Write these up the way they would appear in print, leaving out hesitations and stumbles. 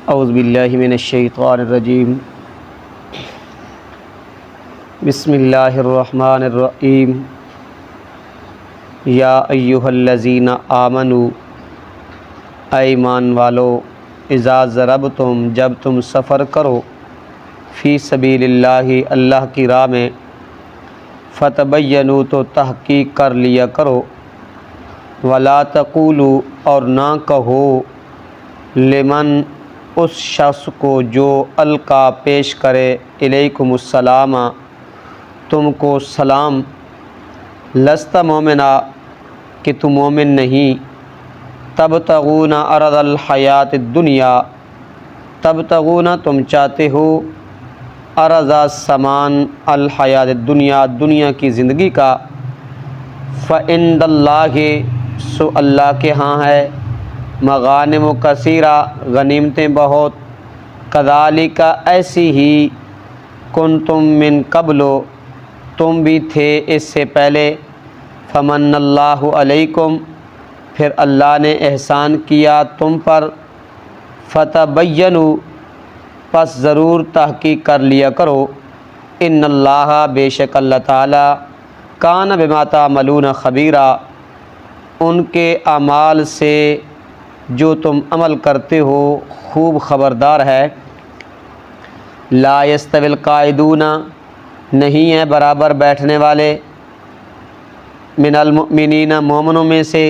اعوذ باللہ من الشیطان الرجیم بسم اللہ الرحمن الرحیم یا ایہا الذین آمنوا اے ایمان والو اذا ضربتم جب تم سفر کرو فی سبیل اللہ اللہ کی راہ میں فتبینوا تو تحقیق کر لیا کرو ولا تقولوا اور نہ کہو لمن اس شخص کو جو القا پیش کرے الیکم السلام تم کو سلام لست مومنا کہ تم مومن نہیں تبتغون عرض الحیات الدنیا تبتغون تم چاہتے ہو عرض سامان الحیات الدنیا دنیا کی زندگی کا فعند اللہ سو اللہ کے ہاں ہے مغانم و کثیرہ غنیمتیں بہت کذالک ایسی ہی کنتم من قبل تم بھی تھے اس سے پہلے فمن اللہ علیکم پھر اللہ نے احسان کیا تم پر فتبینوا پس ضرور تحقیق کر لیا کرو ان اللہ بے شک اللہ تعالی کان بما تعملون خبیرہ ان کے اعمال سے جو تم عمل کرتے ہو خوب خبردار ہے لا یستوی القاعدون نہیں ہیں برابر بیٹھنے والے من المؤمنین مومنوں میں سے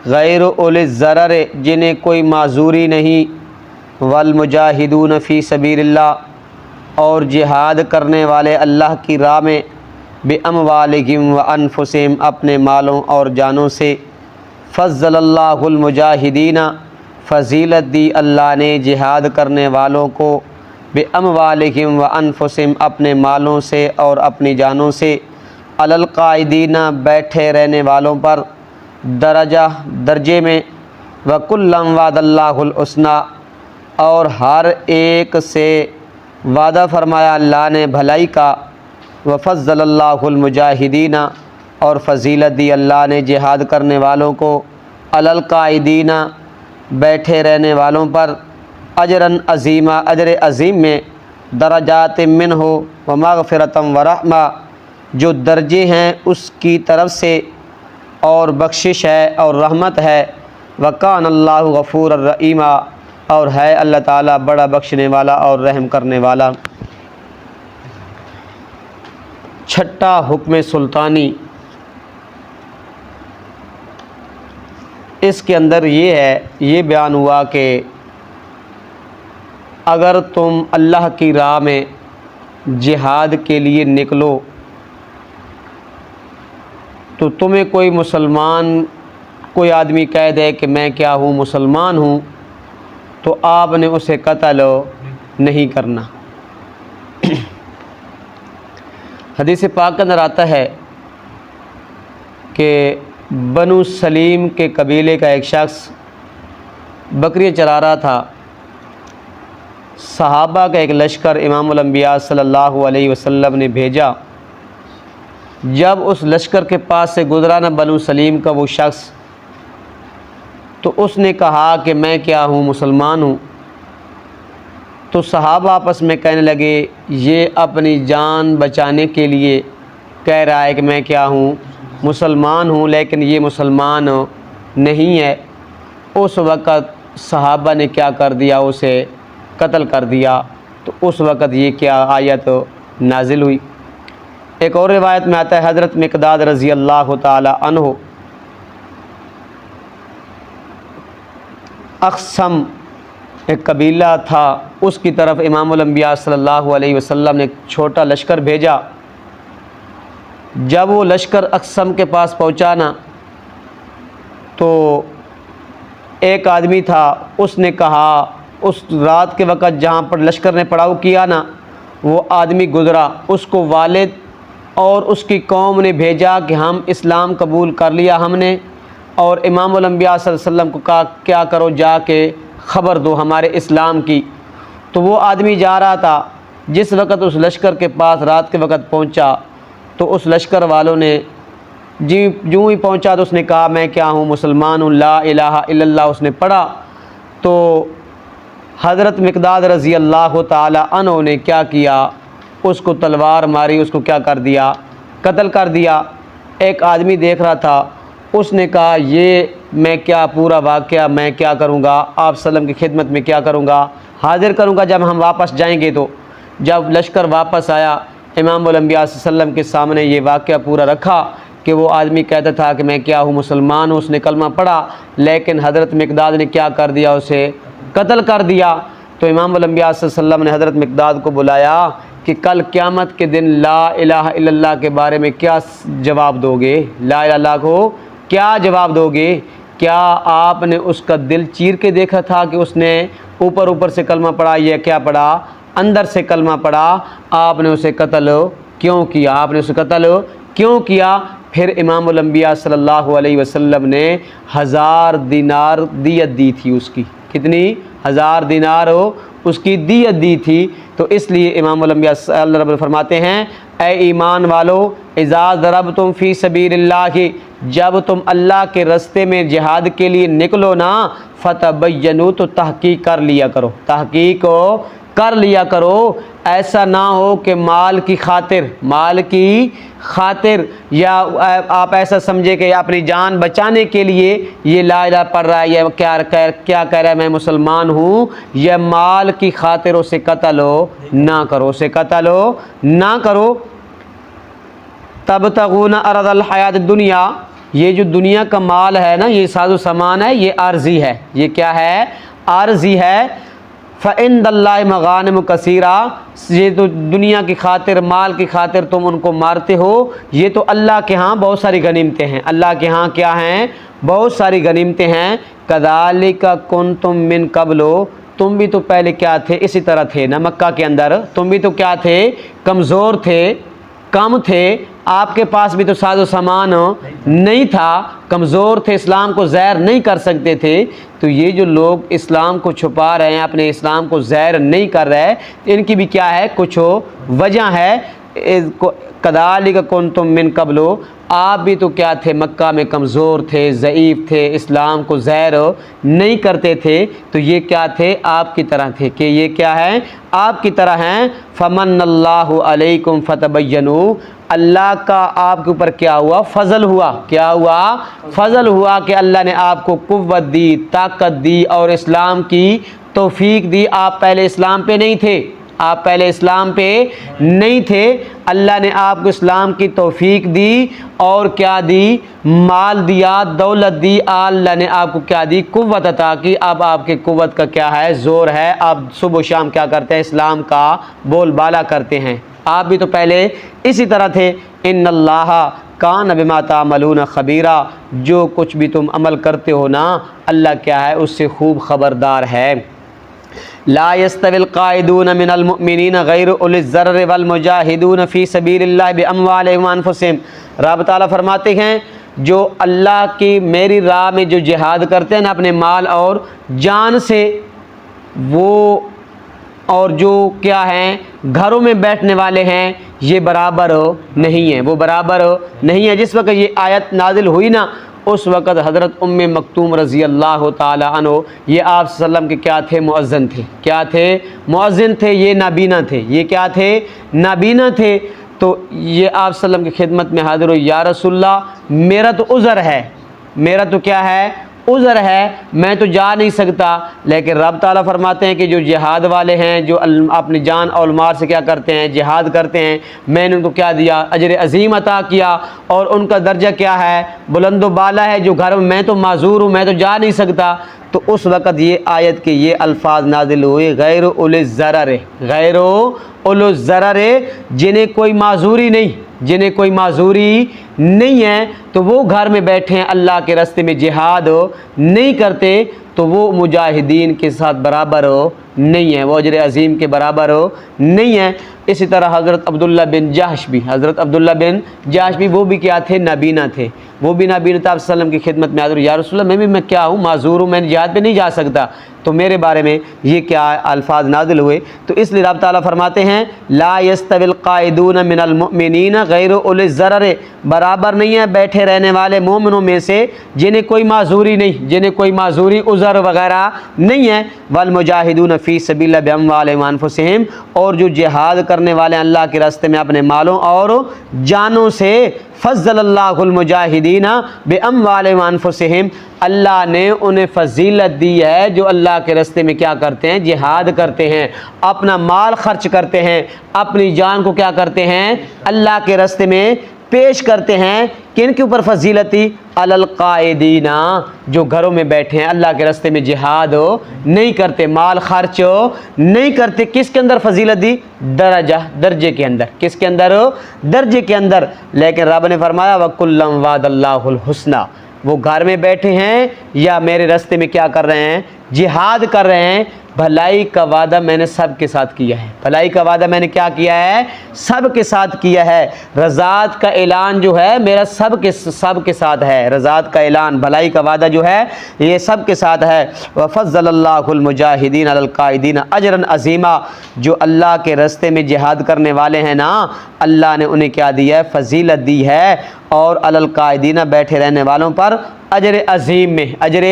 غیر اولی الضرر جنہیں کوئی معذوری نہیں والمجاہدون فی سبیل اللہ اور جہاد کرنے والے اللہ کی راہ میں باموالہم وانفسہم اپنے مالوں اور جانوں سے فضل اللہ المجاہدین فضیلت دی اللہ نے جہاد کرنے والوں کو باموالہم وانفسہم اپنے مالوں سے اور اپنی جانوں سے علی القاعدین بیٹھے رہنے والوں پر درجے میں وکلا وعد اللہ الحسنی اور ہر ایک سے وعدہ فرمایا اللہ نے بھلائی کا وفضل اللہ المجاہدین اور فضیلت دی اللہ نے جہاد کرنے والوں کو علی القاعدین بیٹھے رہنے والوں پر اجراً عظیمہ اجر عظیم میں درجات منہ ومغفرۃ ورحمہ جو درجے ہیں اس کی طرف سے اور بخشش ہے اور رحمت ہے وکان اللہ غفور الرحیم اور ہے اللہ تعالیٰ بڑا بخشنے والا اور رحم کرنے والا۔ چھٹا حکم سلطانی، اس کے اندر یہ بیان ہوا کہ اگر تم اللہ کی راہ میں جہاد کے لیے نکلو تو تمہیں کوئی آدمی کہہ دے کہ میں کیا ہوں مسلمان ہوں تو آپ نے اسے قتل نہیں کرنا۔ حدیث پاک کے اندر آتا ہے کہ بنو سلیم کے قبیلے کا ایک شخص بکریاں چرا رہا تھا، صحابہ کا ایک لشکر امام الانبیاء صلی اللہ علیہ وسلم نے بھیجا۔ جب اس لشکر کے پاس سے گزرا نا بنو سلیم کا وہ شخص تو اس نے کہا کہ میں کیا ہوں مسلمان ہوں، تو صحابہ آپس میں کہنے لگے یہ اپنی جان بچانے کے لیے کہہ رہا ہے کہ میں کیا ہوں مسلمان ہوں، لیکن یہ مسلمان نہیں ہے۔ اس وقت صحابہ نے کیا کر دیا، اسے قتل کر دیا۔ تو اس وقت یہ کیا آیت نازل ہوئی۔ ایک اور روایت میں آتا ہے حضرت مقداد رضی اللہ تعالی عنہ اقسم ایک قبیلہ تھا، اس کی طرف امام الانبیاء صلی اللہ علیہ وسلم نے ایک چھوٹا لشکر بھیجا۔ جب وہ لشکر اقسم کے پاس پہنچا نا تو ایک آدمی تھا، اس نے کہا اس رات کے وقت جہاں پر لشکر نے پڑاؤ کیا نا وہ آدمی گزرا، اس کو والد اور اس کی قوم نے بھیجا کہ ہم اسلام قبول کر لیا ہم نے، اور امام الانبیاء صلی اللہ علیہ وسلم کو کہا کیا کرو جا کے خبر دو ہمارے اسلام کی۔ تو وہ آدمی جا رہا تھا، جس وقت اس لشکر کے پاس رات کے وقت پہنچا تو اس لشکر والوں نے جو ہی پہنچا تو اس نے کہا میں کیا ہوں مسلمان ہوں، لا الہ الا اللہ اس نے پڑھا۔ تو حضرت مقداد رضی اللہ تعالی عنہ نے کیا کیا، اس کو تلوار ماری، اس کو کیا کر دیا، قتل کر دیا۔ ایک آدمی دیکھ رہا تھا، اس نے کہا یہ میں کیا پورا واقعہ میں کیا کروں گا، آپ صلی اللہ علیہ وسلم کی خدمت میں کیا کروں گا، حاضر کروں گا جب ہم واپس جائیں گے۔ تو جب لشکر واپس آیا، امام الانبیاء صلی اللہ علیہ وسلم کے سامنے یہ واقعہ پورا رکھا کہ وہ آدمی کہتا تھا کہ میں کیا ہوں، مسلمان ہوں، اس نے کلمہ پڑھا، لیکن حضرت مقداد نے کیا کر دیا، اسے قتل کر دیا۔ تو امام الانبیاء صلی اللہ علیہ وسلم نے حضرت مقداد کو بلایا کہ کل قیامت کے دن لا الہ الا اللہ کے بارے میں کیا جواب دو گے، لا الہ الا اللہ کو کیا جواب دو گے؟ کیا آپ نے اس کا دل چیر کے دیکھا تھا کہ اس نے اوپر سے کلمہ پڑھا یا کیا پڑھا، اندر سے کلمہ پڑھا؟ آپ نے اسے قتل کیوں کیا، آپ نے اسے قتل کیوں کیا؟ پھر امام الانبیاء صلی اللہ علیہ وسلم نے 1000 دینار دیت دی تھی اس کی، کتنی؟ 1000 دینار اس کی دیت دی تھی۔ تو اس لیے امام الانبیاء اللہ رب فرماتے ہیں اے ایمان والو اذا ضربتم فی سبیل اللہ، جب تم اللہ کے راستے میں جہاد کے لیے نکلو نا، فتبینوا، تو تحقیق کر لیا کرو، تحقیق کر لیا کرو۔ ایسا نہ ہو کہ مال کی خاطر یا آپ ایسا سمجھے کہ اپنی جان بچانے کے لیے یہ لا الہ پڑھ رہا ہے یا کیا کہہ رہا ہے میں مسلمان ہوں، یا مال کی خاطر اسے قتل نہ کرو، اسے قتل نہ کرو۔ تبتغون عرض الحیات الدنیا، یہ جو دنیا کا مال ہے نا، یہ ساز و سامان ہے، یہ عارضی ہے، یہ کیا ہے؟ عارضی ہے۔ فَعِندَ اللَّهِ مَغَانِمُ كَثِيرًا، یہ تو دنیا کی خاطر، مال کی خاطر تم ان کو مارتے ہو، یہ تو اللہ کے ہاں بہت ساری غنیمتیں ہیں، اللہ کے ہاں کیا ہیں؟ بہت ساری غنیمتیں ہیں۔ كَذَلِكَ كُنْتُم مِّن قَبْلُ، تم بھی تو پہلے کیا تھے؟ اسی طرح تھے نا مکہ کے اندر، تم بھی تو کیا تھے؟ کمزور تھے، کم تھے، آپ کے پاس بھی تو ساز و سامان نہیں تھا، کمزور تھے، اسلام کو ظاہر نہیں کر سکتے تھے۔ تو یہ جو لوگ اسلام کو چھپا رہے ہیں، اپنے اسلام کو ظاہر نہیں کر رہے، ان کی بھی کیا ہے؟ کچھ وجہ ہے۔ کذالک کنتم من قبل، آپ بھی تو کیا تھے؟ مکہ میں کمزور تھے، ضعیف تھے، اسلام کو ظاہر نہیں کرتے تھے، تو یہ کیا تھے؟ آپ کی طرح تھے، کہ یہ کیا ہے؟ آپ کی طرح ہیں۔ فمن اللہ علیکم فتبینوا، اللہ کا آپ کے اوپر کیا ہوا؟ فضل ہوا، کیا ہوا؟ فضل ہوا کہ اللہ نے آپ کو قوت دی، طاقت دی اور اسلام کی توفیق دی۔ آپ پہلے اسلام پہ نہیں تھے، آپ پہلے اسلام پہ نہیں تھے، اللہ نے آپ کو اسلام کی توفیق دی اور کیا دی؟ مال دیا، دولت دی، اللہ نے آپ کو کیا دی؟ قوت عطا کی۔ اب آپ کے قوت کا کیا ہے؟ زور ہے، آپ صبح و شام کیا کرتے ہیں؟ اسلام کا بول بالا کرتے ہیں۔ آپ بھی تو پہلے اسی طرح تھے۔ ان اللہ کان بما تعملون خبیرا، جو کچھ بھی تم عمل کرتے ہو نا، اللہ کیا ہے؟ اس سے خوب خبردار ہے۔ لا يستوي القاعدون من المؤمنین غیر اولی الضرر والمجاہدون فی سبیل اللہ باموالہم وانفسہم، رب تعالیٰ فرماتے ہیں جو اللہ کی میری راہ میں جو جہاد کرتے ہیں نا اپنے مال اور جان سے، وہ اور جو کیا ہیں گھروں میں بیٹھنے والے ہیں، یہ برابر نہیں ہیں، وہ برابر نہیں ہے۔ جس وقت یہ آیت نازل ہوئی نا، اس وقت حضرت ام مکتوم رضی اللہ تعالی عنہ، یہ آپ صلی اللہ علیہ وسلم کے کیا تھے؟ مؤذن تھے، کیا تھے؟ مؤذن تھے، یہ نابینا تھے، یہ کیا تھے؟ نابینا تھے۔ تو یہ آپ صلی اللہ علیہ وسلم کی خدمت میں حاضر ہو، یا رسول اللہ میرا تو عذر ہے، میرا تو کیا ہے؟ عذر ہے، میں تو جا نہیں سکتا۔ لیکن رب تعالیٰ فرماتے ہیں کہ جو جہاد والے ہیں، جو اپنی جان اور مال سے کیا کرتے ہیں؟ جہاد کرتے ہیں، میں نے ان کو کیا دیا؟ اجر عظیم عطا کیا، اور ان کا درجہ کیا ہے؟ بلند و بالا ہے۔ جو گھر میں تو معذور ہوں، میں تو جا نہیں سکتا۔ تو اس وقت یہ آیت کے یہ الفاظ نازل ہوئے، غیر اولی الضرر، غیر اولی الضرر، جنہیں کوئی معذوری نہیں، جنہیں کوئی معذوری نہیں ہے، تو وہ گھر میں بیٹھے ہیں، اللہ کے راستے میں جہاد نہیں کرتے، تو وہ مجاہدین کے ساتھ برابر نہیں ہے، وہ اجر عظیم کے برابر نہیں ہے۔ اسی طرح حضرت عبداللہ بن جحش بھی، حضرت عبداللہ بن جحش بھی، وہ بھی کیا تھے؟ نابینا تھے، وہ بھی نابینا تھا۔ آپ صلی اللہ علیہ وسلم کی خدمت میں حاضر، یا رسول اللہ میں کیا ہوں؟ معذور ہوں، میں جہاد پہ نہیں جا سکتا، تو میرے بارے میں یہ کیا الفاظ نازل ہوئے۔ تو اس لیے رب تعالیٰ فرماتے ہیں لا یستوی القاعدون من المؤمنین غیر اولی الضرر، برابر برابر نہیں ہے بیٹھے رہنے والے مومنوں میں سے جنہیں کوئی معذوری نہیں، جنہیں کوئی معذوری عذر وغیرہ نہیں ہے۔ والمجاہدون فی سبیل اللہ باموالہم وانفسہم، اور جو جہاد کرنے والے ہیں اللہ کے راستے میں اپنے مالوں اور جانوں سے۔ فضل اللہ المجاہدین باموالہم وانفسہم، اللہ نے انہیں فضیلت دی ہے جو اللہ کے راستے میں کیا کرتے ہیں؟ جہاد کرتے ہیں، اپنا مال خرچ کرتے ہیں، اپنی جان کو کیا کرتے ہیں؟ اللہ کے راستے میں پیش کرتے ہیں۔ کن کے اوپر فضیلت دی؟ علی القائدین، جو گھروں میں بیٹھے ہیں اللہ کے راستے میں جہاد نہیں کرتے، مال خرچ نہیں کرتے۔ کس کے اندر فضیلت دی؟ درجے کے اندر۔ کس کے اندر؟ درجے کے اندر۔ لیکن رب نے فرمایا وَكُلًّا وَعَدَ اللَّهُ الْحُسْنَى، وہ گھر میں بیٹھے ہیں یا میرے راستے میں کیا کر رہے ہیں؟ جہاد کر رہے ہیں، بھلائی کا وعدہ میں نے سب کے ساتھ کیا ہے۔ بھلائی کا وعدہ میں نے کیا کیا ہے؟ سب کے ساتھ کیا ہے۔ رضاعت کا اعلان جو ہے میرا سب کے ساتھ ہے۔ رضاعت کا اعلان، بھلائی کا وعدہ جو ہے یہ سب کے ساتھ ہے۔ وَفَضَّلَ اللَّهُ الْمُجَاهِدِينَ عَلَى الْقَائِدِينَ أَجْرًا عَظِيمًا، جو اللہ کے راستے میں جہاد کرنے والے ہیں نا، اللہ نے انہیں کیا دیا ہے؟ فضیلت دی ہے۔ اور علی القائدین، بیٹھے رہنے والوں پر اجر عظیم میں، اجر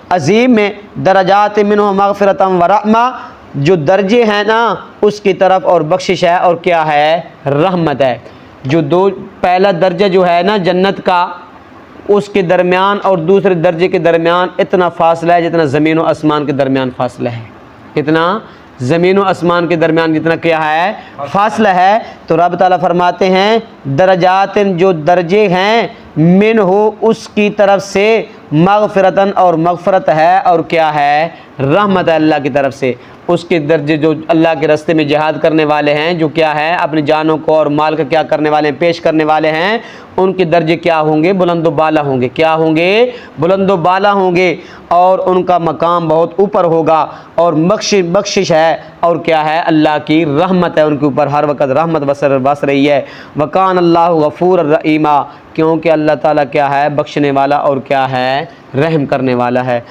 عظیم میں، درجات منہ مغفرۃ ورحمہ، جو درجے ہیں نا اس کی طرف اور بخشش ہے اور کیا ہے؟ رحمت ہے۔ جو پہلا درجہ جو ہے نا جنت کا، اس کے درمیان اور دوسرے درجے کے درمیان اتنا فاصلہ ہے جتنا زمین و آسمان کے درمیان فاصلہ ہے۔ کتنا؟ زمین و آسمان کے درمیان جتنا کیا ہے؟ فاصلہ ہے۔ تو رب تعالیٰ فرماتے ہیں درجات، جو درجے ہیں، من ہو اس کی طرف سے، مغفرتاً اور مغفرت ہے اور کیا ہے؟ رحمت ہے اللہ کی طرف سے۔ اس کے درجے جو اللہ کے راستے میں جہاد کرنے والے ہیں، جو کیا ہے اپنی جانوں کو اور مال کا کیا کرنے والے ہیں؟ پیش کرنے والے ہیں، ان کے درجے کیا ہوں گے؟ بلند و بالا ہوں گے۔ کیا ہوں گے؟ بلند و بالا ہوں گے، اور ان کا مقام بہت اوپر ہوگا، اور بخشش ہے اور کیا ہے؟ اللہ کی رحمت ہے ان کے اوپر، ہر وقت رحمت بس رہی ہے۔ وکان اللہ غفور الرحیم، کیونکہ اللہ تعالیٰ کیا ہے؟ بخشنے والا اور کیا ہے؟ رحم کرنے والا ہے۔